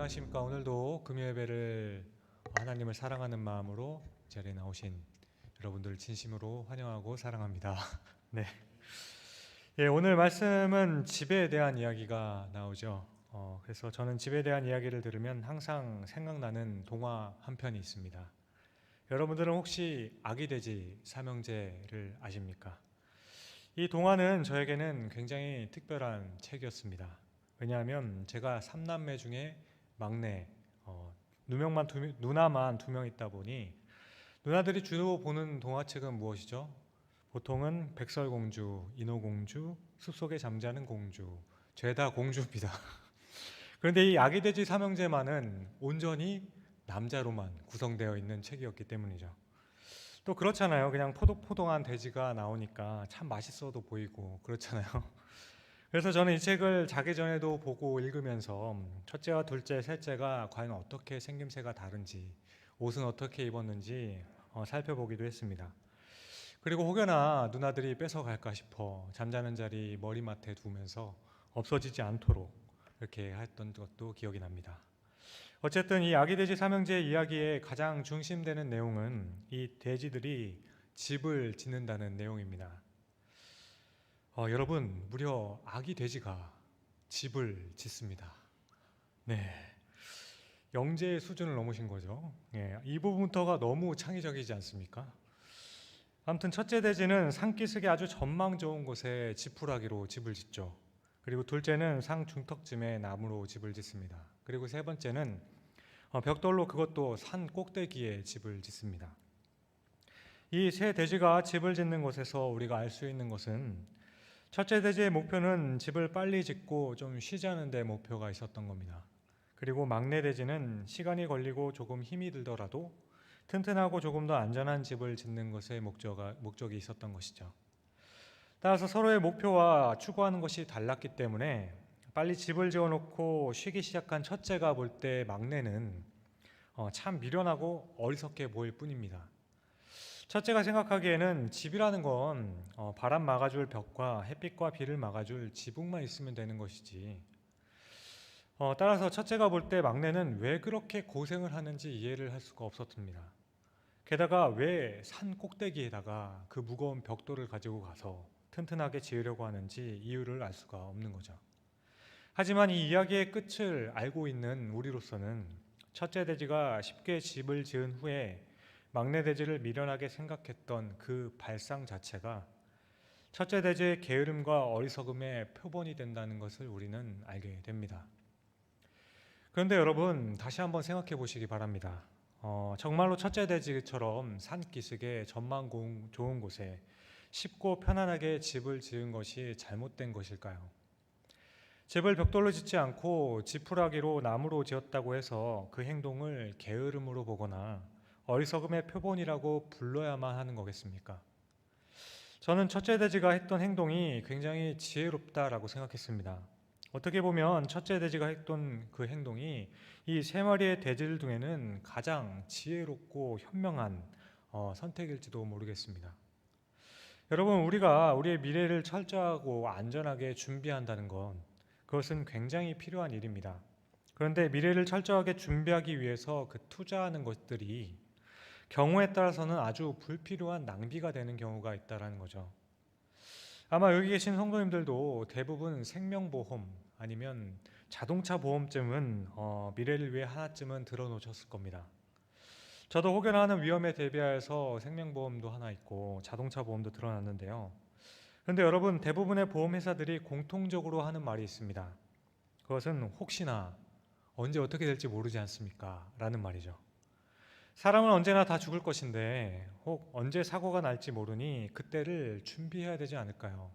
안녕하십니까. 오늘도 금요예배를 하나님을 사랑하는 마음으로 이 자리에 나오신 여러분들 진심으로 환영하고 사랑합니다. 네. 예, 오늘 말씀은 집에 대한 이야기가 나오죠. 그래서 저는 집에 대한 이야기를 들으면 항상 생각나는 동화 한 편이 있습니다. 여러분들은 혹시 아기 돼지 삼형제를 아십니까? 이 동화는 저에게는 굉장히 특별한 책이었습니다. 왜냐하면 제가 3남매 중에 막내, 누나만 2명 있다 보니 누나들이 주로 보는 동화책은 무엇이죠? 보통은 백설공주, 인어공주, 숲속에 잠자는 공주, 죄다 공주입니다. 그런데 이 아기 돼지 삼형제만은 온전히 남자로만 구성되어 있는 책이었기 때문이죠. 또 그렇잖아요. 그냥 포동포동한 돼지가 나오니까 참 맛있어도 보이고 그렇잖아요. 그래서 저는 이 책을 자기 전에도 보고 읽으면서 첫째와 둘째, 셋째가 과연 어떻게 생김새가 다른지, 옷은 어떻게 입었는지 살펴보기도 했습니다. 그리고 혹여나 누나들이 뺏어갈까 싶어 잠자는 자리 머리맡에 두면서 없어지지 않도록 이렇게 했던 것도 기억이 납니다. 어쨌든 이 아기 돼지 삼형제 이야기의 가장 중심되는 내용은 이 돼지들이 집을 짓는다는 내용입니다. 여러분, 무려 아기 돼지가 집을 짓습니다. 네, 영재의 수준을 넘으신 거죠. 예, 이 부분부터가 너무 창의적이지 않습니까? 아무튼 첫째 돼지는 산기슭에 아주 전망 좋은 곳에 지푸라기로 집을 짓죠. 그리고 둘째는 상 중턱쯤에 나무로 집을 짓습니다. 그리고 세 번째는 벽돌로 그것도 산 꼭대기에 집을 짓습니다. 이 세 돼지가 집을 짓는 곳에서 우리가 알 수 있는 것은 첫째 돼지의 목표는 집을 빨리 짓고 좀 쉬자는 데 목표가 있었던 겁니다. 그리고 막내 돼지는 시간이 걸리고 조금 힘이 들더라도 튼튼하고 조금 더 안전한 집을 짓는 것에 목적이 있었던 것이죠. 따라서 서로의 목표와 추구하는 것이 달랐기 때문에 빨리 집을 지어놓고 쉬기 시작한 첫째가 볼 때 막내는 참 미련하고 어리석게 보일 뿐입니다. 첫째가 생각하기에는 집이라는 건 바람 막아줄 벽과 햇빛과 비를 막아줄 지붕만 있으면 되는 것이지. 따라서 첫째가 볼 때 막내는 왜 그렇게 고생을 하는지 이해를 할 수가 없었습니다. 게다가 왜 산 꼭대기에다가 그 무거운 벽돌을 가지고 가서 튼튼하게 지으려고 하는지 이유를 알 수가 없는 거죠. 하지만 이 이야기의 끝을 알고 있는 우리로서는 첫째 돼지가 쉽게 집을 지은 후에 막내 돼지를 미련하게 생각했던 그 발상 자체가 첫째 돼지의 게으름과 어리석음의 표본이 된다는 것을 우리는 알게 됩니다. 그런데 여러분, 다시 한번 생각해 보시기 바랍니다. 정말로 첫째 돼지처럼 산기슭에 전망 좋은 곳에 쉽고 편안하게 집을 지은 것이 잘못된 것일까요? 집을 벽돌로 짓지 않고 지푸라기로 나무로 지었다고 해서 그 행동을 게으름으로 보거나 어리석음의 표본이라고 불러야만 하는 거겠습니까? 저는 첫째 돼지가 했던 행동이 굉장히 지혜롭다라고 생각했습니다. 어떻게 보면 첫째 돼지가 했던 그 행동이 이 세 마리의 돼지들 중에는 가장 지혜롭고 현명한 선택일지도 모르겠습니다. 여러분, 우리가 우리의 미래를 철저하고 안전하게 준비한다는 건 그것은 굉장히 필요한 일입니다. 그런데 미래를 철저하게 준비하기 위해서 그 투자하는 것들이 경우에 따라서는 아주 불필요한 낭비가 되는 경우가 있다는 거죠. 아마 여기 계신 성도님들도 대부분 생명보험 아니면 자동차 보험쯤은 미래를 위해 하나쯤은 들어놓으셨을 겁니다. 저도 혹여나 하는 위험에 대비하여서 생명보험도 하나 있고 자동차 보험도 들어놨는데요. 그런데 여러분, 대부분의 보험회사들이 공통적으로 하는 말이 있습니다. 그것은 혹시나 언제 어떻게 될지 모르지 않습니까? 라는 말이죠. 사람은 언제나 다 죽을 것인데 혹 언제 사고가 날지 모르니 그때를 준비해야 되지 않을까요?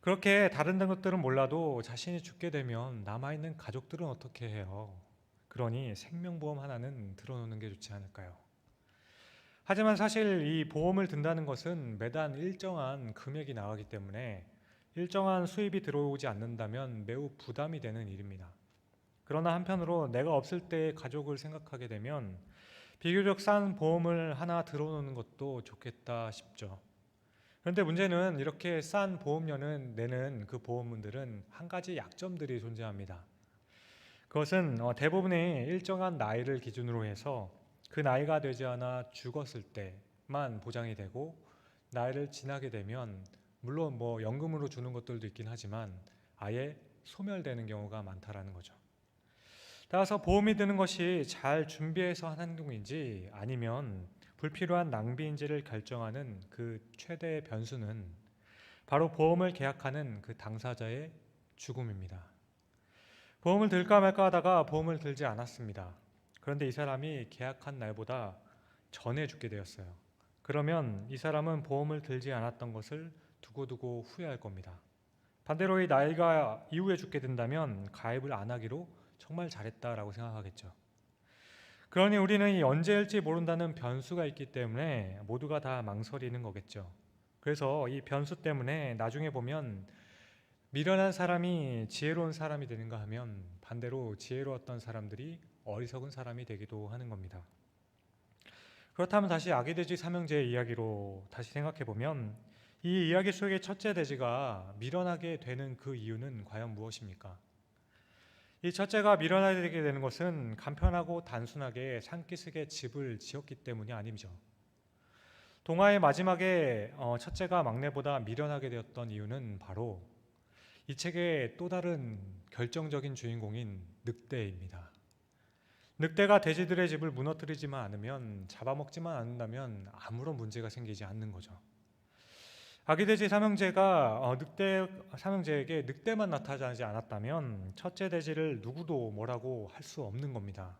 그렇게 다른 것들은 몰라도 자신이 죽게 되면 남아있는 가족들은 어떻게 해요? 그러니 생명보험 하나는 들어놓는 게 좋지 않을까요? 하지만 사실 이 보험을 든다는 것은 매달 일정한 금액이 나가기 때문에 일정한 수입이 들어오지 않는다면 매우 부담이 되는 일입니다. 그러나 한편으로 내가 없을 때의 가족을 생각하게 되면 비교적 싼 보험을 하나 들어놓는 것도 좋겠다 싶죠. 그런데 문제는 이렇게 싼 보험료는 내는 그 보험들은 한 가지 약점들이 존재합니다. 그것은 대부분의 일정한 나이를 기준으로 해서 그 나이가 되지 않아 죽었을 때만 보장이 되고, 나이를 지나게 되면 물론 뭐 연금으로 주는 것들도 있긴 하지만 아예 소멸되는 경우가 많다라는 거죠. 따라서 보험이 드는 것이 잘 준비해서 한 행동인지 아니면 불필요한 낭비인지를 결정하는 그 최대의 변수는 바로 보험을 계약하는 그 당사자의 죽음입니다. 보험을 들까 말까 하다가 보험을 들지 않았습니다. 그런데 이 사람이 계약한 날보다 전에 죽게 되었어요. 그러면 이 사람은 보험을 들지 않았던 것을 두고두고 후회할 겁니다. 반대로 이 나이가 이후에 죽게 된다면 가입을 안 하기로 정말 잘했다라고 생각하겠죠. 그러니 우리는 이 언제일지 모른다는 변수가 있기 때문에 모두가 다 망설이는 거겠죠. 그래서 이 변수 때문에 나중에 보면 미련한 사람이 지혜로운 사람이 되는가 하면 반대로 지혜로웠던 사람들이 어리석은 사람이 되기도 하는 겁니다. 그렇다면 다시 아기돼지 삼형제의 이야기로 다시 생각해 보면 이 이야기 속의 첫째 돼지가 미련하게 되는 그 이유는 과연 무엇입니까? 이 첫째가 미련하게 되게 되는 것은 간편하고 단순하게 산기슭에 집을 지었기 때문이 아니죠. 동화의 마지막에 첫째가 막내보다 미련하게 되었던 이유는 바로 이 책의 또 다른 결정적인 주인공인 늑대입니다. 늑대가 돼지들의 집을 무너뜨리지만 않으면, 잡아먹지만 않는다면 아무런 문제가 생기지 않는 거죠. 아기돼지 삼형제가 늑대 삼형제에게 늑대만 나타나지 않았다면 첫째 돼지를 누구도 뭐라고 할 수 없는 겁니다.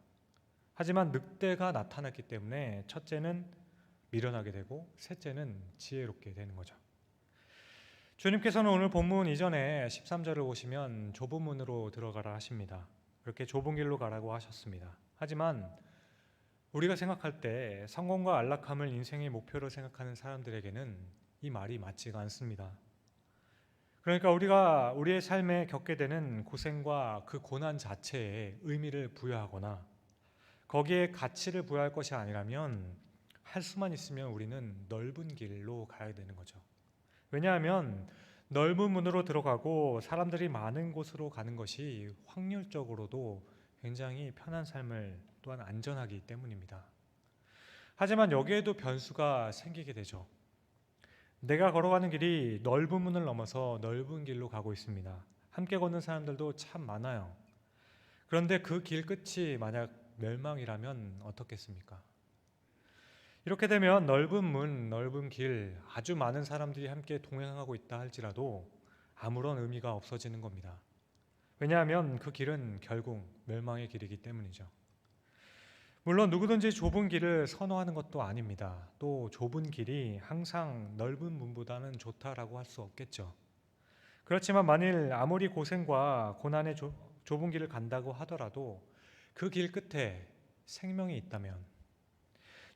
하지만 늑대가 나타났기 때문에 첫째는 미련하게 되고 셋째는 지혜롭게 되는 거죠. 주님께서는 오늘 본문 이전에 13절을 보시면 좁은 문으로 들어가라 하십니다. 그렇게 좁은 길로 가라고 하셨습니다. 하지만 우리가 생각할 때 성공과 안락함을 인생의 목표로 생각하는 사람들에게는 이 말이 맞지가 않습니다. 그러니까 우리가 우리의 삶에 겪게 되는 고생과 그 고난 자체에 의미를 부여하거나 거기에 가치를 부여할 것이 아니라면 할 수만 있으면 우리는 넓은 길로 가야 되는 거죠. 왜냐하면 넓은 문으로 들어가고 사람들이 많은 곳으로 가는 것이 확률적으로도 굉장히 편한 삶을 또한 안전하기 때문입니다. 하지만 여기에도 변수가 생기게 되죠. 내가 걸어가는 길이 넓은 문을 넘어서 넓은 길로 가고 있습니다. 함께 걷는 사람들도 참 많아요. 그런데 그 길 끝이 만약 멸망이라면 어떻겠습니까? 이렇게 되면 넓은 문, 넓은 길, 아주 많은 사람들이 함께 동행하고 있다 할지라도 아무런 의미가 없어지는 겁니다. 왜냐하면 그 길은 결국 멸망의 길이기 때문이죠. 물론 누구든지 좁은 길을 선호하는 것도 아닙니다. 또 좁은 길이 항상 넓은 문보다는 좋다라고 할 수 없겠죠. 그렇지만 만일 아무리 고생과 고난의 좁은 길을 간다고 하더라도 그 길 끝에 생명이 있다면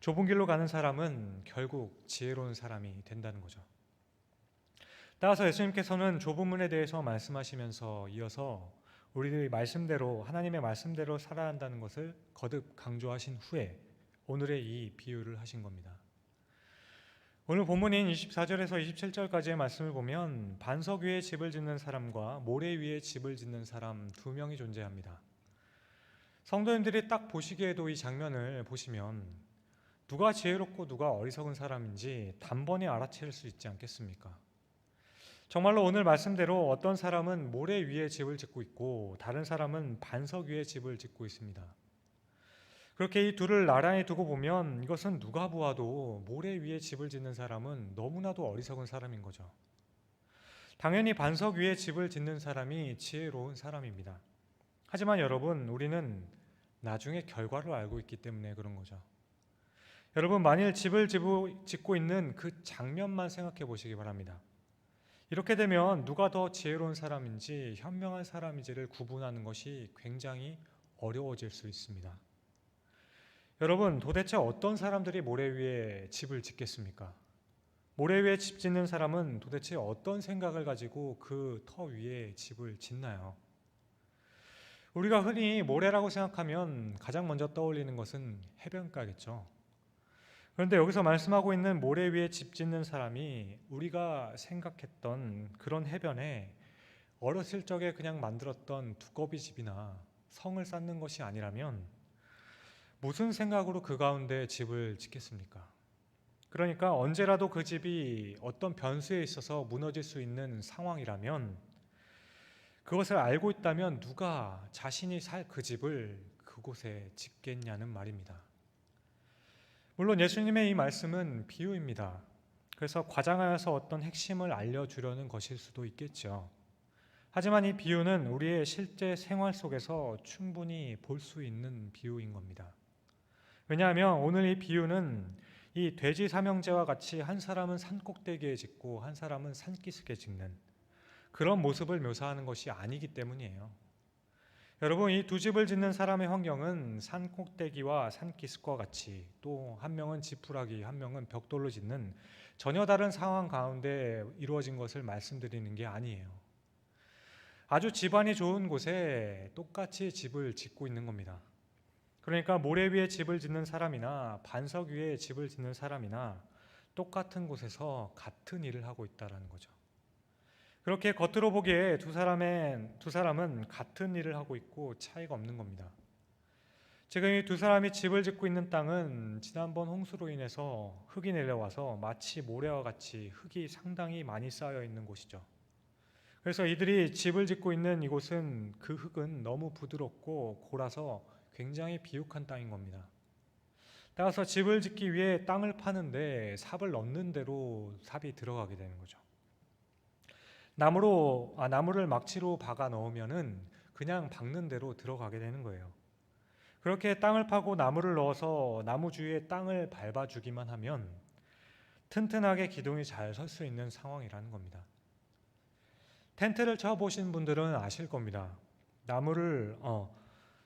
좁은 길로 가는 사람은 결국 지혜로운 사람이 된다는 거죠. 따라서 예수님께서는 좁은 문에 대해서 말씀하시면서 이어서 우리들의 말씀대로, 하나님의 말씀대로 살아야 한다는 것을 거듭 강조하신 후에 오늘의 이 비유를 하신 겁니다. 오늘 본문인 24절에서 27절까지의 말씀을 보면 반석 위에 집을 짓는 사람과 모래 위에 집을 짓는 사람 두 명이 존재합니다. 성도님들이 딱 보시기에도 이 장면을 보시면 누가 지혜롭고 누가 어리석은 사람인지 단번에 알아챌 수 있지 않겠습니까? 정말로 오늘 말씀대로 어떤 사람은 모래 위에 집을 짓고 있고 다른 사람은 반석 위에 집을 짓고 있습니다. 그렇게 이 둘을 나란히 두고 보면 이것은 누가 보아도 모래 위에 집을 짓는 사람은 너무나도 어리석은 사람인 거죠. 당연히 반석 위에 집을 짓는 사람이 지혜로운 사람입니다. 하지만 여러분, 우리는 나중에 결과를 알고 있기 때문에 그런 거죠. 여러분, 만일 집을 짓고 있는 그 장면만 생각해 보시기 바랍니다. 이렇게 되면 누가 더 지혜로운 사람인지 현명한 사람인지를 구분하는 것이 굉장히 어려워질 수 있습니다. 여러분, 도대체 어떤 사람들이 모래 위에 집을 짓겠습니까? 모래 위에 집 짓는 사람은 도대체 어떤 생각을 가지고 그 터 위에 집을 짓나요? 우리가 흔히 모래라고 생각하면 가장 먼저 떠올리는 것은 해변가겠죠. 그런데 여기서 말씀하고 있는 모래 위에 집 짓는 사람이 우리가 생각했던 그런 해변에 어렸을 적에 그냥 만들었던 두꺼비 집이나 성을 쌓는 것이 아니라면 무슨 생각으로 그 가운데 집을 짓겠습니까? 그러니까 언제라도 그 집이 어떤 변수에 있어서 무너질 수 있는 상황이라면, 그것을 알고 있다면 누가 자신이 살 그 집을 그곳에 짓겠냐는 말입니다. 물론 예수님의 이 말씀은 비유입니다. 그래서 과장하여서 어떤 핵심을 알려주려는 것일 수도 있겠죠. 하지만 이 비유는 우리의 실제 생활 속에서 충분히 볼 수 있는 비유인 겁니다. 왜냐하면 오늘 이 비유는 이 돼지 삼형제와 같이 한 사람은 산 꼭대기에 짓고 한 사람은 산기슭에 짓는 그런 모습을 묘사하는 것이 아니기 때문이에요. 여러분, 이 두 집을 짓는 사람의 환경은 산 꼭대기와 산기슭과 같이, 또 한 명은 지푸라기, 한 명은 벽돌로 짓는 전혀 다른 상황 가운데 이루어진 것을 말씀드리는 게 아니에요. 아주 집안이 좋은 곳에 똑같이 집을 짓고 있는 겁니다. 그러니까 모래 위에 집을 짓는 사람이나 반석 위에 집을 짓는 사람이나 똑같은 곳에서 같은 일을 하고 있다는 거죠. 그렇게 겉으로 보기에 두 사람은 같은 일을 하고 있고 차이가 없는 겁니다. 지금 이 두 사람이 집을 짓고 있는 땅은 지난번 홍수로 인해서 흙이 내려와서 마치 모래와 같이 흙이 상당히 많이 쌓여 있는 곳이죠. 그래서 이들이 집을 짓고 있는 이곳은 그 흙은 너무 부드럽고 골아서 굉장히 비옥한 땅인 겁니다. 따라서 집을 짓기 위해 땅을 파는데 삽을 넣는 대로 삽이 들어가게 되는 거죠. 나무를 막치로 박아 넣으면은 그냥 박는 대로 들어가게 되는 거예요. 그렇게 땅을 파고 나무를 넣어서 나무 주위에 땅을 밟아주기만 하면 튼튼하게 기둥이 잘 설 수 있는 상황이라는 겁니다. 텐트를 쳐보신 분들은 아실 겁니다.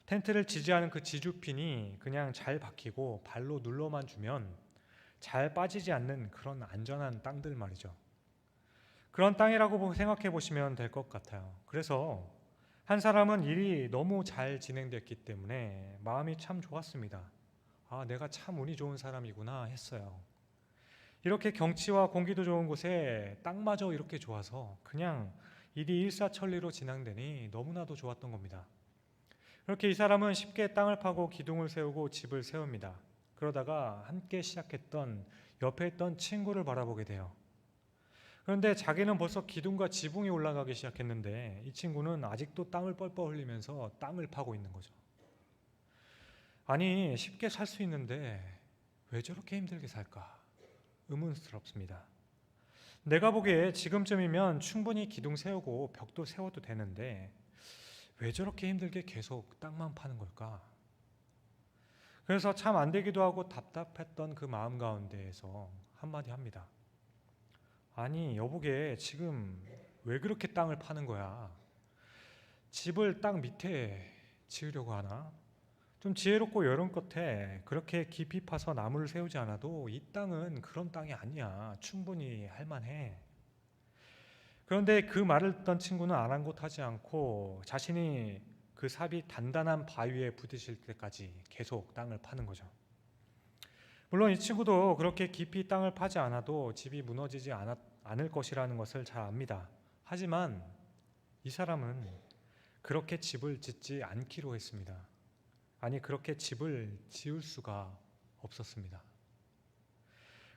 텐트를 지지하는 그 지주핀이 그냥 잘 박히고 발로 눌러만 주면 잘 빠지지 않는 그런 안전한 땅들 말이죠. 그런 땅이라고 생각해 보시면 될 것 같아요. 그래서 한 사람은 일이 너무 잘 진행됐기 때문에 마음이 참 좋았습니다. 아, 내가 참 운이 좋은 사람이구나 했어요. 이렇게 경치와 공기도 좋은 곳에 땅마저 이렇게 좋아서 그냥 일이 일사천리로 진행되니 너무나도 좋았던 겁니다. 그렇게 이 사람은 쉽게 땅을 파고 기둥을 세우고 집을 세웁니다. 그러다가 함께 시작했던 옆에 있던 친구를 바라보게 돼요. 그런데 자기는 벌써 기둥과 지붕이 올라가기 시작했는데 이 친구는 아직도 땀을 뻘뻘 흘리면서 땅을 파고 있는 거죠. 아니, 쉽게 살 수 있는데 왜 저렇게 힘들게 살까? 의문스럽습니다. 내가 보기에 지금쯤이면 충분히 기둥 세우고 벽도 세워도 되는데 왜 저렇게 힘들게 계속 땅만 파는 걸까? 그래서 참 안 되기도 하고 답답했던 그 마음 가운데에서 한마디 합니다. 아니, 여보게 지금 왜 그렇게 땅을 파는 거야? 집을 땅 밑에 지으려고 하나? 좀 지혜롭고 여론껏해. 그렇게 깊이 파서 나무를 세우지 않아도 이 땅은 그런 땅이 아니야. 충분히 할만해. 그런데 그 말을 듣던 친구는 아랑곳하지 않고 자신이 그 삽이 단단한 바위에 부딪힐 때까지 계속 땅을 파는 거죠. 물론 이 친구도 그렇게 깊이 땅을 파지 않아도 집이 무너지지 않을 것이라는 것을 잘 압니다. 하지만 이 사람은 그렇게 집을 짓지 않기로 했습니다. 아니, 그렇게 집을 지을 수가 없었습니다.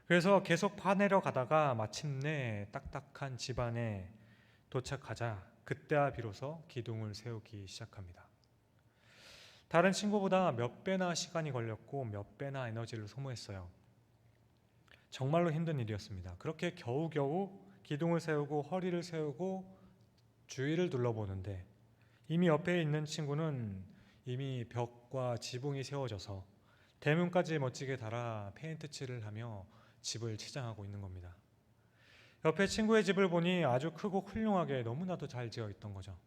그래서 계속 파내려 가다가 마침내 딱딱한 집 안에 도착하자 그때야 비로소 기둥을 세우기 시작합니다. 다른 친구보다 몇 배나 시간이 걸렸고 몇 배나 에너지를 소모했어요. 정말로 힘든 일이었습니다. 그렇게 겨우겨우 기둥을 세우고 허리를 세우고 주위를 둘러보는데 이미 옆에 있는 친구는 이미 벽과 지붕이 세워져서 대문까지 멋지게 달아 페인트 칠을 하며 집을 치장하고 있는 겁니다. 옆에 친구의 집을 보니 아주 크고 훌륭하게 너무나도 잘 지어 있던 거죠.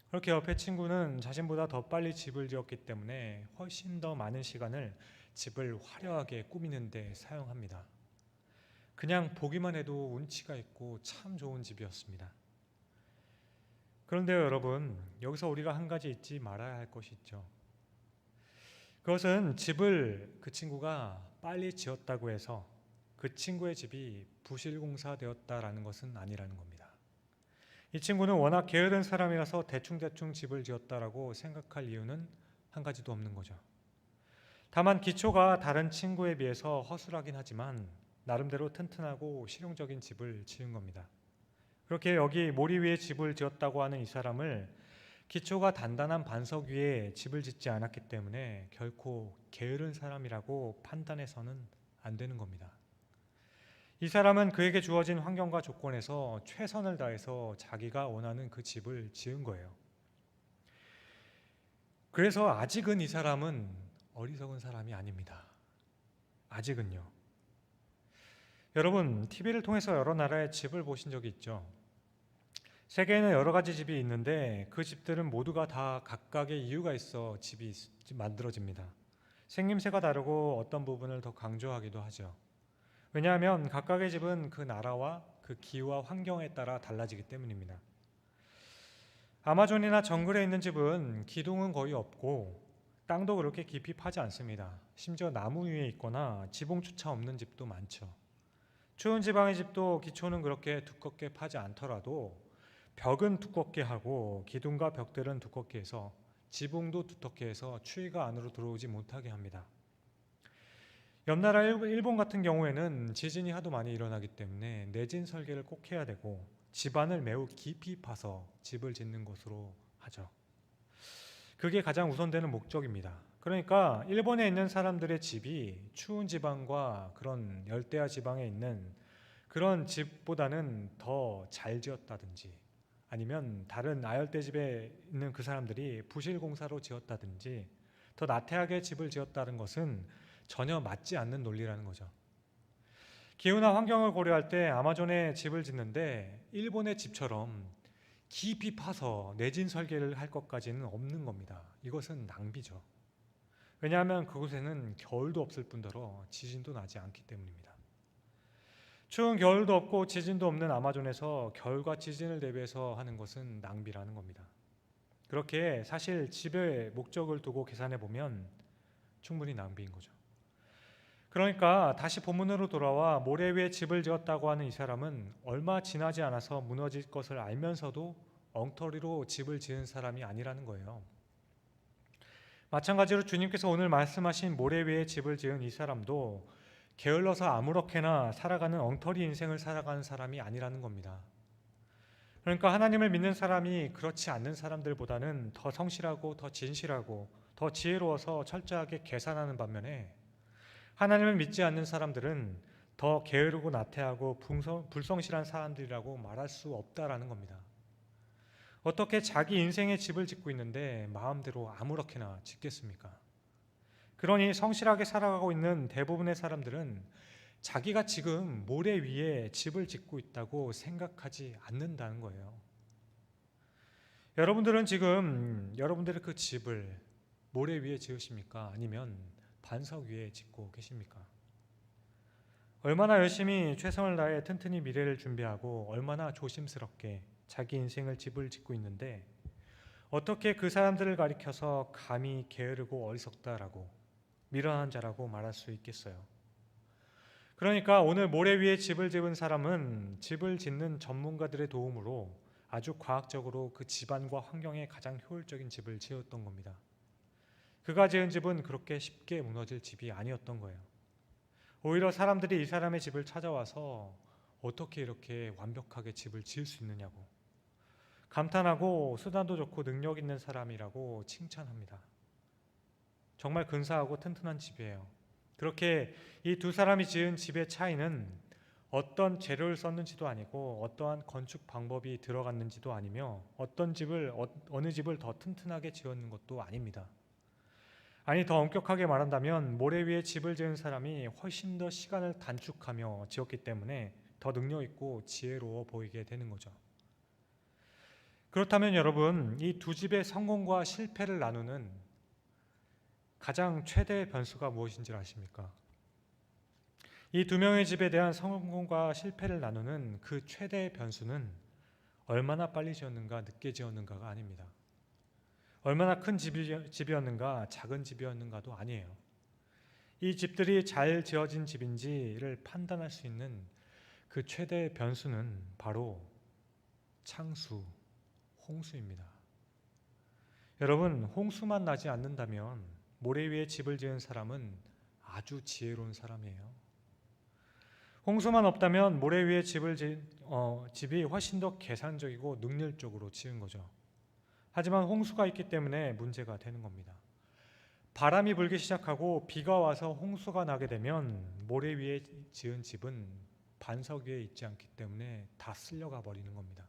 그렇게 옆에 친구는 자신보다 더 빨리 집을 지었기 때문에 훨씬 더 많은 시간을 집을 화려하게 꾸미는 데 사용합니다. 그냥 보기만 해도 운치가 있고 참 좋은 집이었습니다. 그런데요, 여러분, 여기서 우리가 한 가지 잊지 말아야 할 것이 있죠. 그것은 집을 그 친구가 빨리 지었다고 해서 그 친구의 집이 부실공사되었다라는 것은 아니라는 겁니다. 이 친구는 워낙 게으른 사람이라서 대충대충 집을 지었다라고 생각할 이유는 한 가지도 없는 거죠. 다만 기초가 다른 친구에 비해서 허술하긴 하지만 나름대로 튼튼하고 실용적인 집을 지은 겁니다. 그렇게 여기 모리 위에 집을 지었다고 하는 이 사람을 기초가 단단한 반석 위에 집을 짓지 않았기 때문에 결코 게으른 사람이라고 판단해서는 안 되는 겁니다. 이 사람은 그에게 주어진 환경과 조건에서 최선을 다해서 자기가 원하는 그 집을 지은 거예요. 그래서 아직은 이 사람은 어리석은 사람이 아닙니다. 아직은요. 여러분, TV를 통해서 여러 나라의 집을 보신 적이 있죠? 세계에는 여러 가지 집이 있는데 그 집들은 모두가 다 각각의 이유가 있어 집이 만들어집니다. 생김새가 다르고 어떤 부분을 더 강조하기도 하죠. 왜냐하면 각각의 집은 그 나라와 그 기후와 환경에 따라 달라지기 때문입니다. 아마존이나 정글에 있는 집은 기둥은 거의 없고 땅도 그렇게 깊이 파지 않습니다. 심지어 나무 위에 있거나 지붕조차 없는 집도 많죠. 추운 지방의 집도 기초는 그렇게 두껍게 파지 않더라도 벽은 두껍게 하고 기둥과 벽들은 두껍게 해서 지붕도 두텁게 해서 추위가 안으로 들어오지 못하게 합니다. 옆나라 일본 같은 경우에는 지진이 하도 많이 일어나기 때문에 내진 설계를 꼭 해야 되고 집안을 매우 깊이 파서 집을 짓는 것으로 하죠. 그게 가장 우선되는 목적입니다. 그러니까 일본에 있는 사람들의 집이 추운 지방과 그런 열대야 지방에 있는 그런 집보다는 더 잘 지었다든지 아니면 다른 아열대 집에 있는 그 사람들이 부실공사로 지었다든지 더 나태하게 집을 지었다는 것은 전혀 맞지 않는 논리라는 거죠. 기후나 환경을 고려할 때 아마존에 집을 짓는데 일본의 집처럼 깊이 파서 내진 설계를 할 것까지는 없는 겁니다. 이것은 낭비죠. 왜냐하면 그곳에는 겨울도 없을 뿐더러 지진도 나지 않기 때문입니다. 추운 겨울도 없고 지진도 없는 아마존에서 겨울과 지진을 대비해서 하는 것은 낭비라는 겁니다. 그렇게 사실 집의 목적을 두고 계산해 보면 충분히 낭비인 거죠. 그러니까 다시 본문으로 돌아와 모래 위에 집을 지었다고 하는 이 사람은 얼마 지나지 않아서 무너질 것을 알면서도 엉터리로 집을 지은 사람이 아니라는 거예요. 마찬가지로 주님께서 오늘 말씀하신 모래 위에 집을 지은 이 사람도 게을러서 아무렇게나 살아가는 엉터리 인생을 살아가는 사람이 아니라는 겁니다. 그러니까 하나님을 믿는 사람이 그렇지 않는 사람들보다는 더 성실하고 더 진실하고 더 지혜로워서 철저하게 계산하는 반면에 하나님을 믿지 않는 사람들은 더 게으르고 나태하고 불성실한 사람들이라고 말할 수 없다라는 겁니다. 어떻게 자기 인생의 집을 짓고 있는데 마음대로 아무렇게나 짓겠습니까? 그러니 성실하게 살아가고 있는 대부분의 사람들은 자기가 지금 모래 위에 집을 짓고 있다고 생각하지 않는다는 거예요. 여러분들은 지금 여러분들의 그 집을 모래 위에 지으십니까? 아니면 반석 위에 짓고 계십니까? 얼마나 열심히 최선을 다해 튼튼히 미래를 준비하고 얼마나 조심스럽게 자기 인생을 집을 짓고 있는데 어떻게 그 사람들을 가리켜서 감히 게으르고 어리석다라고 미련한 자라고 말할 수 있겠어요? 그러니까 오늘 모래 위에 집을 지은 사람은 집을 짓는 전문가들의 도움으로 아주 과학적으로 그 집안과 환경에 가장 효율적인 집을 지었던 겁니다. 그가 지은 집은 그렇게 쉽게 무너질 집이 아니었던 거예요. 오히려 사람들이 이 사람의 집을 찾아와서 어떻게 이렇게 완벽하게 집을 지을 수 있느냐고 감탄하고 수단도 좋고 능력 있는 사람이라고 칭찬합니다. 정말 근사하고 튼튼한 집이에요. 그렇게 이 두 사람이 지은 집의 차이는 어떤 재료를 썼는지도 아니고 어떠한 건축 방법이 들어갔는지도 아니며 어느 집을 더 튼튼하게 지었는 것도 아닙니다. 아니 더 엄격하게 말한다면 모래 위에 집을 지은 사람이 훨씬 더 시간을 단축하며 지었기 때문에 더 능력 있고 지혜로워 보이게 되는 거죠. 그렇다면 여러분, 이 두 집의 성공과 실패를 나누는 가장 최대의 변수가 무엇인지 아십니까? 이 두 명의 집에 대한 성공과 실패를 나누는 그 최대의 변수는 얼마나 빨리 지었는가 늦게 지었는가가 아닙니다. 얼마나 큰 집이었는가 작은 집이었는가도 아니에요. 이 집들이 잘 지어진 집인지를 판단할 수 있는 그 최대의 변수는 바로 창수, 홍수입니다. 여러분, 홍수만 나지 않는다면 모래 위에 집을 지은 사람은 아주 지혜로운 사람이에요. 홍수만 없다면 모래 위에 집이 훨씬 더 계산적이고 능률적으로 지은 거죠. 하지만 홍수가 있기 때문에 문제가 되는 겁니다. 바람이 불기 시작하고 비가 와서 홍수가 나게 되면 모래 위에 지은 집은 반석 위에 있지 않기 때문에 다 쓸려가 버리는 겁니다.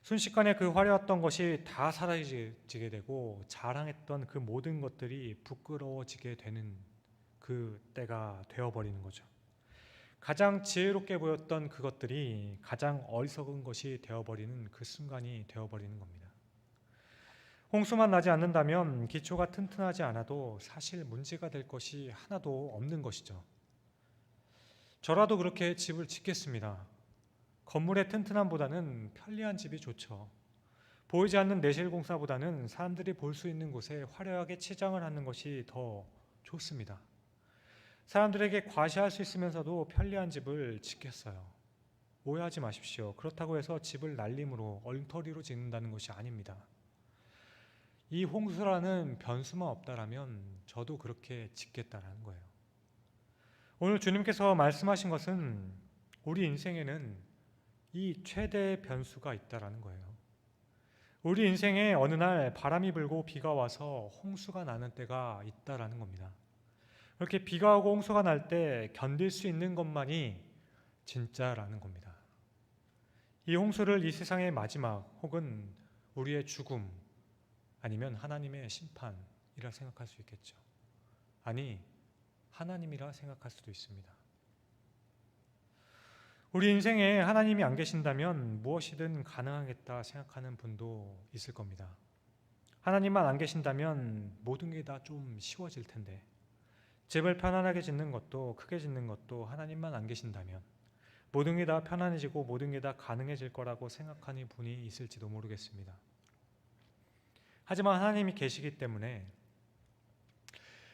순식간에 그 화려했던 것이 다 사라지게 되고 자랑했던 그 모든 것들이 부끄러워지게 되는 그 때가 되어버리는 거죠. 가장 지혜롭게 보였던 그것들이 가장 어리석은 것이 되어버리는 그 순간이 되어버리는 겁니다. 홍수만 나지 않는다면 기초가 튼튼하지 않아도 사실 문제가 될 것이 하나도 없는 것이죠. 저라도 그렇게 집을 짓겠습니다. 건물의 튼튼함보다는 편리한 집이 좋죠. 보이지 않는 내실공사보다는 사람들이 볼 수 있는 곳에 화려하게 치장을 하는 것이 더 좋습니다. 사람들에게 과시할 수 있으면서도 편리한 집을 짓겠어요. 오해하지 마십시오. 그렇다고 해서 집을 날림으로 엉터리로 짓는다는 것이 아닙니다. 이 홍수라는 변수만 없다라면 저도 그렇게 짓겠다라는 거예요. 오늘 주님께서 말씀하신 것은 우리 인생에는 이 최대의 변수가 있다라는 거예요. 우리 인생에 어느 날 바람이 불고 비가 와서 홍수가 나는 때가 있다라는 겁니다. 그렇게 비가 오고 홍수가 날 때 견딜 수 있는 것만이 진짜라는 겁니다. 이 홍수를 이 세상의 마지막 혹은 우리의 죽음 아니면 하나님의 심판이라 생각할 수 있겠죠. 아니, 하나님이라 생각할 수도 있습니다. 우리 인생에 하나님이 안 계신다면 무엇이든 가능하겠다 생각하는 분도 있을 겁니다. 하나님만 안 계신다면 모든 게 다 좀 쉬워질 텐데, 집을 편안하게 짓는 것도 크게 짓는 것도 하나님만 안 계신다면 모든 게 다 편안해지고 모든 게 다 가능해질 거라고 생각하는 분이 있을지도 모르겠습니다. 하지만 하나님이 계시기 때문에,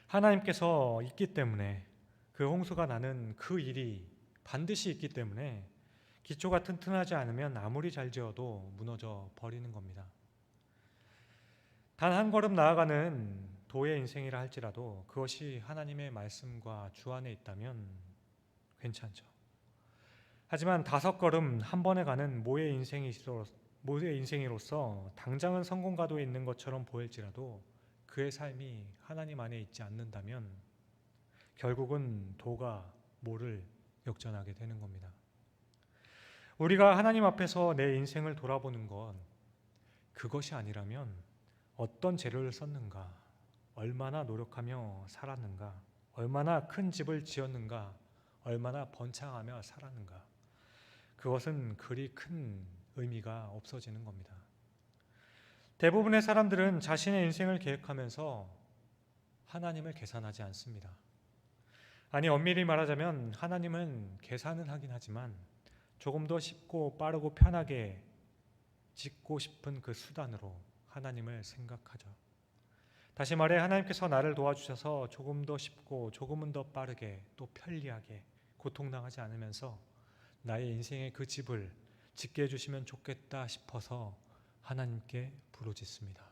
하나님께서 있기 때문에 그 홍수가 나는 그 일이 반드시 있기 때문에 기초가 튼튼하지 않으면 아무리 잘 지어도 무너져 버리는 겁니다. 단 한 걸음 나아가는 도의 인생이라 할지라도 그것이 하나님의 말씀과 주 안에 있다면 괜찮죠. 하지만 5걸음 한 번에 가는 모의 인생이로서 당장은 성공가도에 있는 것처럼 보일지라도 그의 삶이 하나님 안에 있지 않는다면 결국은 도가 모를 역전하게 되는 겁니다. 우리가 하나님 앞에서 내 인생을 돌아보는 건 그것이 아니라면 어떤 재료를 썼는가, 얼마나 노력하며 살았는가, 얼마나 큰 집을 지었는가, 얼마나 번창하며 살았는가, 그것은 그리 큰 의미가 없어지는 겁니다. 대부분의 사람들은 자신의 인생을 계획하면서 하나님을 계산하지 않습니다. 아니, 엄밀히 말하자면 하나님은 계산은 하긴 하지만 조금 더 쉽고 빠르고 편하게 짓고 싶은 그 수단으로 하나님을 생각하죠. 다시 말해 하나님께서 나를 도와주셔서 조금 더 쉽고 조금은 더 빠르게 또 편리하게 고통당하지 않으면서 나의 인생의 그 집을 짓게 해주시면 좋겠다 싶어서 하나님께 부르짖습니다.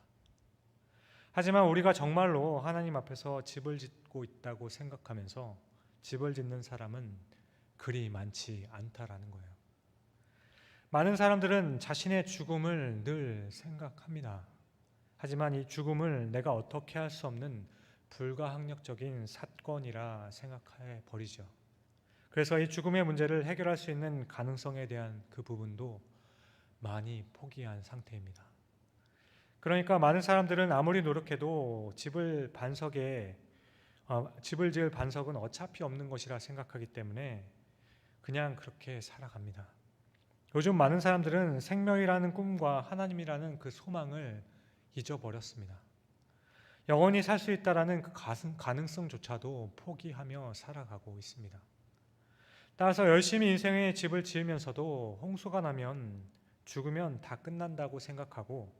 하지만 우리가 정말로 하나님 앞에서 집을 짓고 있다고 생각하면서 집을 짓는 사람은 그리 많지 않다라는 거예요. 많은 사람들은 자신의 죽음을 늘 생각합니다. 하지만 이 죽음을 내가 어떻게 할 수 없는 불가항력적인 사건이라 생각해 버리죠. 그래서 이 죽음의 문제를 해결할 수 있는 가능성에 대한 그 부분도 많이 포기한 상태입니다. 그러니까 많은 사람들은 아무리 노력해도 집을 지을 반석은 어차피 없는 것이라 생각하기 때문에 그냥 그렇게 살아갑니다. 요즘 많은 사람들은 생명이라는 꿈과 하나님이라는 그 소망을 잊어버렸습니다. 영원히 살 수 있다라는 그 가능성조차도 포기하며 살아가고 있습니다. 따라서 열심히 인생의 집을 지으면서도 홍수가 나면 죽으면 다 끝난다고 생각하고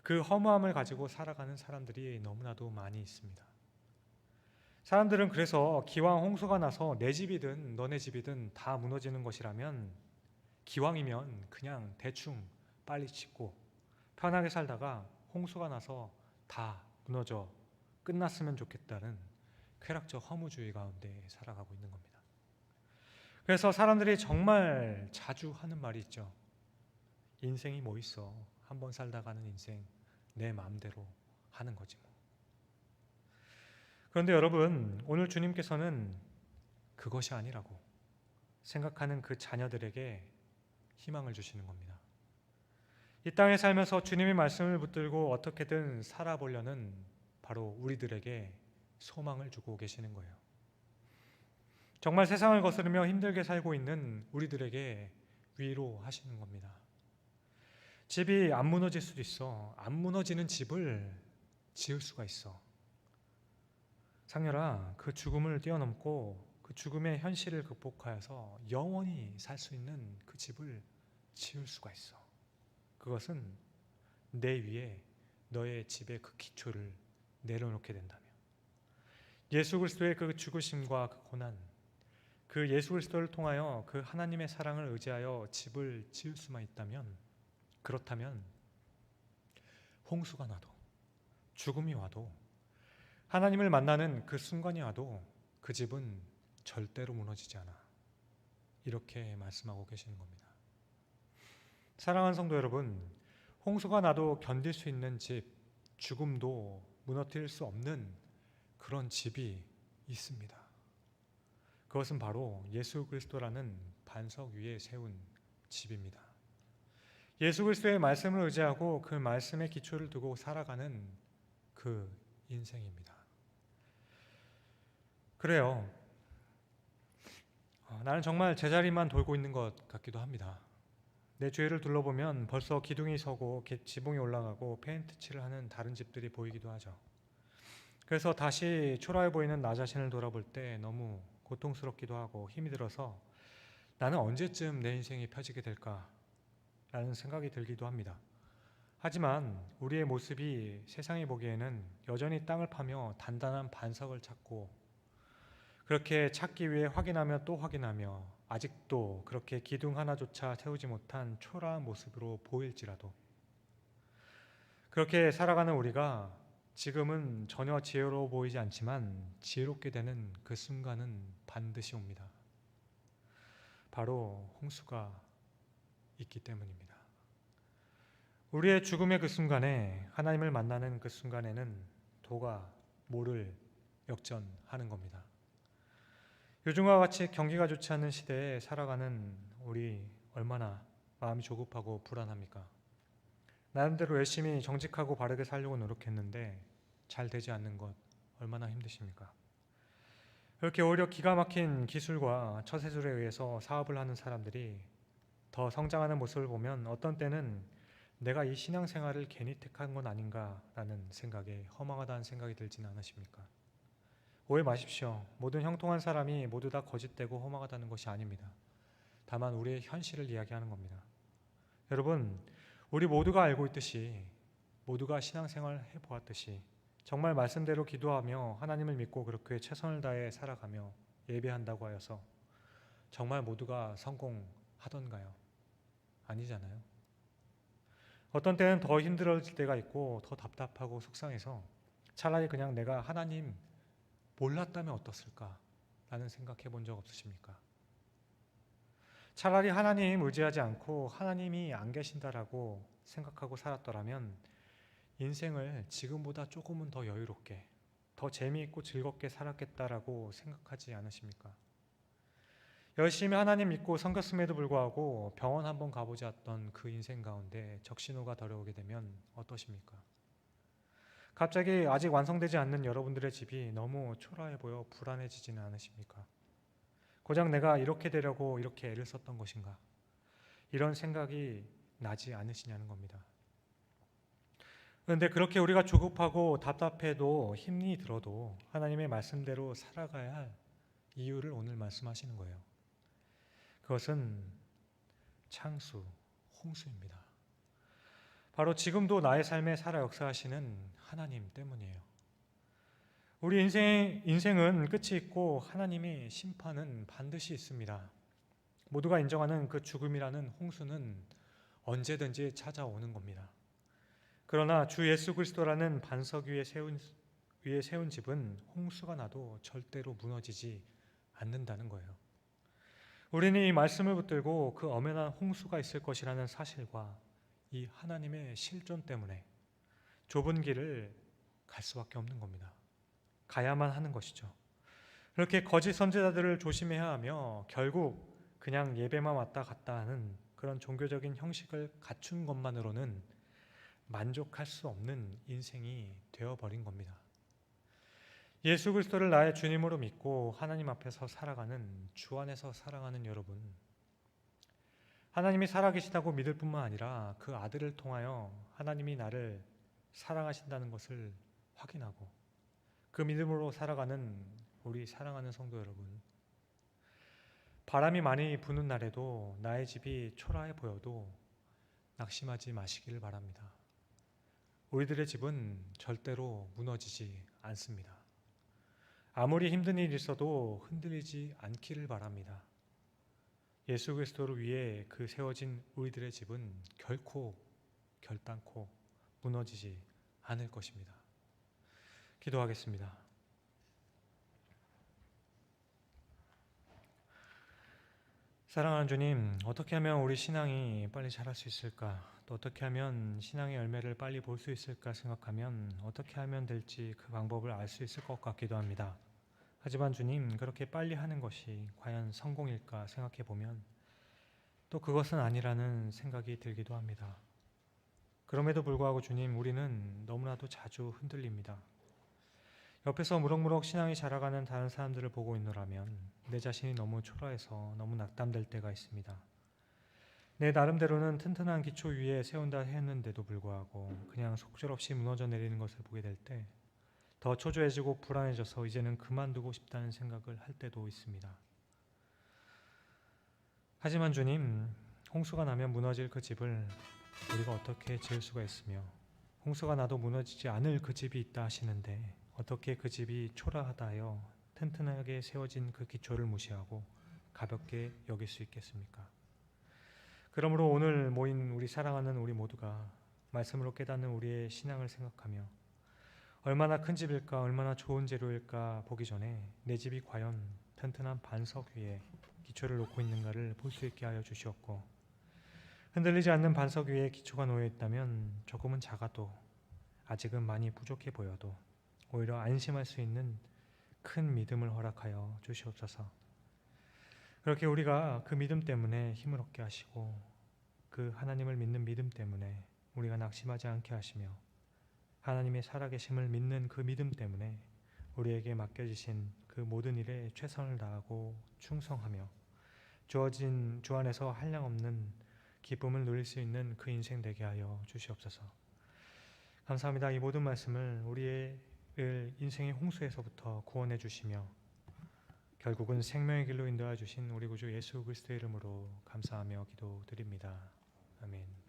그 허무함을 가지고 살아가는 사람들이 너무나도 많이 있습니다. 사람들은 그래서 기왕 홍수가 나서 내 집이든 너네 집이든 다 무너지는 것이라면 기왕이면 그냥 대충 빨리 짓고 편하게 살다가 홍수가 나서 다 무너져 끝났으면 좋겠다는 쾌락적 허무주의 가운데 살아가고 있는 겁니다. 그래서 사람들이 정말 자주 하는 말이 있죠. 인생이 뭐 있어. 한번 살다 가는 인생 내 마음대로 하는 거지 뭐. 그런데 여러분, 오늘 주님께서는 그것이 아니라고 생각하는 그 자녀들에게 희망을 주시는 겁니다. 이 땅에 살면서 주님의 말씀을 붙들고 어떻게든 살아보려는 바로 우리들에게 소망을 주고 계시는 거예요. 정말 세상을 거스르며 힘들게 살고 있는 우리들에게 위로하시는 겁니다. 집이 안 무너질 수도 있어. 안 무너지는 집을 지을 수가 있어. 상렬아, 그 죽음을 뛰어넘고 그 죽음의 현실을 극복하여서 영원히 살 수 있는 그 집을 지을 수가 있어. 그것은 내 위에 너의 집의 그 기초를 내려놓게 된다면, 예수 그리스도의 그 죽으심과 그 고난, 그 예수 그리스도를 통하여 그 하나님의 사랑을 의지하여 집을 지을 수만 있다면, 그렇다면 홍수가 나도 죽음이 와도 하나님을 만나는 그 순간이 와도 그 집은 절대로 무너지지 않아. 이렇게 말씀하고 계시는 겁니다. 사랑하는 성도 여러분, 홍수가 나도 견딜 수 있는 집, 죽음도 무너뜨릴 수 없는 그런 집이 있습니다. 그것은 바로 예수 그리스도라는 반석 위에 세운 집입니다. 예수 그리스도의 말씀을 의지하고 그 말씀의 기초를 두고 살아가는 그 인생입니다. 그래요. 나는 정말 제자리만 돌고 있는 것 같기도 합니다. 내 주위를 둘러보면 벌써 기둥이 서고 지붕이 올라가고 페인트 칠을 하는 다른 집들이 보이기도 하죠. 그래서 다시 초라해 보이는 나 자신을 돌아볼 때 너무 고통스럽기도 하고 힘이 들어서 나는 언제쯤 내 인생이 펴지게 될까라는 생각이 들기도 합니다. 하지만 우리의 모습이 세상이 보기에는 여전히 땅을 파며 단단한 반석을 찾고, 그렇게 찾기 위해 확인하며 또 확인하며 아직도 그렇게 기둥 하나조차 세우지 못한 초라한 모습으로 보일지라도, 그렇게 살아가는 우리가 지금은 전혀 지혜로워 보이지 않지만 지혜롭게 되는 그 순간은 반드시 옵니다. 바로 홍수가 있기 때문입니다. 우리의 죽음의 그 순간에, 하나님을 만나는 그 순간에는 도가 모를 역전하는 겁니다. 요즘과 같이 경기가 좋지 않은 시대에 살아가는 우리 얼마나 마음이 조급하고 불안합니까? 나름대로 열심히 정직하고 바르게 살려고 노력했는데 잘 되지 않는 것 얼마나 힘드십니까? 그렇게 오히려 기가 막힌 기술과 처세술에 의해서 사업을 하는 사람들이 더 성장하는 모습을 보면 어떤 때는 내가 이 신앙생활을 괜히 택한 건 아닌가라는 생각에 허망하다는 생각이 들지는 않으십니까? 오해 마십시오. 모든 형통한 사람이 모두 다 거짓되고 허망하다는 것이 아닙니다. 다만 우리의 현실을 이야기하는 겁니다. 여러분, 우리 모두가 알고 있듯이, 모두가 신앙생활 해보았듯이 정말 말씀대로 기도하며 하나님을 믿고 그렇게 최선을 다해 살아가며 예배한다고 하여서 정말 모두가 성공하던가요? 아니잖아요. 어떤 때는 더 힘들어질 때가 있고 더 답답하고 속상해서 차라리 그냥 내가 하나님 몰랐다면 어떻을까 라는 생각해 본 적 없으십니까? 차라리 하나님 의지하지 않고 하나님이 안 계신다라고 생각하고 살았더라면 인생을 지금보다 조금은 더 여유롭게, 더 재미있고 즐겁게 살았겠다라고 생각하지 않으십니까? 열심히 하나님 믿고 섬겼음에도 불구하고 병원 한번 가보지 않던 그 인생 가운데 적신호가 들어오게 되면 어떠십니까? 갑자기 아직 완성되지 않는 여러분들의 집이 너무 초라해 보여 불안해지지는 않으십니까? 고작 내가 이렇게 되려고 이렇게 애를 썼던 것인가? 이런 생각이 나지 않으시냐는 겁니다. 그런데 그렇게 우리가 조급하고 답답해도 힘이 들어도 하나님의 말씀대로 살아가야 할 이유를 오늘 말씀하시는 거예요. 그것은 창수, 홍수입니다. 바로 지금도 나의 삶에 살아 역사하시는 하나님 때문이에요. 우리 인생은 끝이 있고 하나님의 심판은 반드시 있습니다. 모두가 인정하는 그 죽음이라는 홍수는 언제든지 찾아오는 겁니다. 그러나 주 예수 그리스도라는 반석 위에 세운 집은 홍수가 나도 절대로 무너지지 않는다는 거예요. 우리는 이 말씀을 붙들고 그 엄연한 홍수가 있을 것이라는 사실과 이 하나님의 실존 때문에 좁은 길을 갈 수밖에 없는 겁니다. 가야만 하는 것이죠. 그렇게 거짓 선지자들을 조심해야 하며 결국 그냥 예배만 왔다 갔다 하는 그런 종교적인 형식을 갖춘 것만으로는 만족할 수 없는 인생이 되어버린 겁니다. 예수 그리스도를 나의 주님으로 믿고 하나님 앞에서 살아가는, 주 안에서 살아가는 여러분, 하나님이 살아계시다고 믿을 뿐만 아니라 그 아들을 통하여 하나님이 나를 사랑하신다는 것을 확인하고 그 믿음으로 살아가는 우리 사랑하는 성도 여러분, 바람이 많이 부는 날에도 나의 집이 초라해 보여도 낙심하지 마시기를 바랍니다. 우리들의 집은 절대로 무너지지 않습니다. 아무리 힘든 일이 있어도 흔들리지 않기를 바랍니다. 예수 그리스도를 위해 그 세워진 우리들의 집은 결단코 무너지지 않을 것입니다. 기도하겠습니다. 사랑하는 주님, 어떻게 하면 우리 신앙이 빨리 자랄 수 있을까? 또 어떻게 하면 신앙의 열매를 빨리 볼 수 있을까 생각하면 어떻게 하면 될지 그 방법을 알 수 있을 것 같기도 합니다. 하지만 주님, 그렇게 빨리 하는 것이 과연 성공일까 생각해 보면 또 그것은 아니라는 생각이 들기도 합니다. 그럼에도 불구하고 주님, 우리는 너무나도 자주 흔들립니다. 옆에서 무럭무럭 신앙이 자라가는 다른 사람들을 보고 있노라면 내 자신이 너무 초라해서 너무 낙담될 때가 있습니다. 내 나름대로는 튼튼한 기초 위에 세운다 했는데도 불구하고 그냥 속절없이 무너져 내리는 것을 보게 될 때 더 초조해지고 불안해져서 이제는 그만두고 싶다는 생각을 할 때도 있습니다. 하지만 주님, 홍수가 나면 무너질 그 집을 우리가 어떻게 지을 수가 있으며 홍수가 나도 무너지지 않을 그 집이 있다 하시는데 어떻게 그 집이 초라하다 하여 튼튼하게 세워진 그 기초를 무시하고 가볍게 여길 수 있겠습니까? 그러므로 오늘 모인 우리 사랑하는 우리 모두가 말씀으로 깨닫는 우리의 신앙을 생각하며 얼마나 큰 집일까, 얼마나 좋은 재료일까 보기 전에 내 집이 과연 튼튼한 반석 위에 기초를 놓고 있는가를 볼 수 있게 하여 주시옵고, 흔들리지 않는 반석 위에 기초가 놓여 있다면 조금은 작아도 아직은 많이 부족해 보여도 오히려 안심할 수 있는 큰 믿음을 허락하여 주시옵소서. 그렇게 우리가 그 믿음 때문에 힘을 얻게 하시고 그 하나님을 믿는 믿음 때문에 우리가 낙심하지 않게 하시며 하나님의 살아계심을 믿는 그 믿음 때문에 우리에게 맡겨지신 그 모든 일에 최선을 다하고 충성하며 주어진 주 안에서 한량없는 기쁨을 누릴 수 있는 그 인생 되게 하여 주시옵소서. 감사합니다. 이 모든 말씀을 우리의 인생의 홍수에서부터 구원해 주시며 결국은 생명의 길로 인도해 주신 우리 구주 예수 그리스도의 이름으로 감사하며 기도드립니다. 아멘.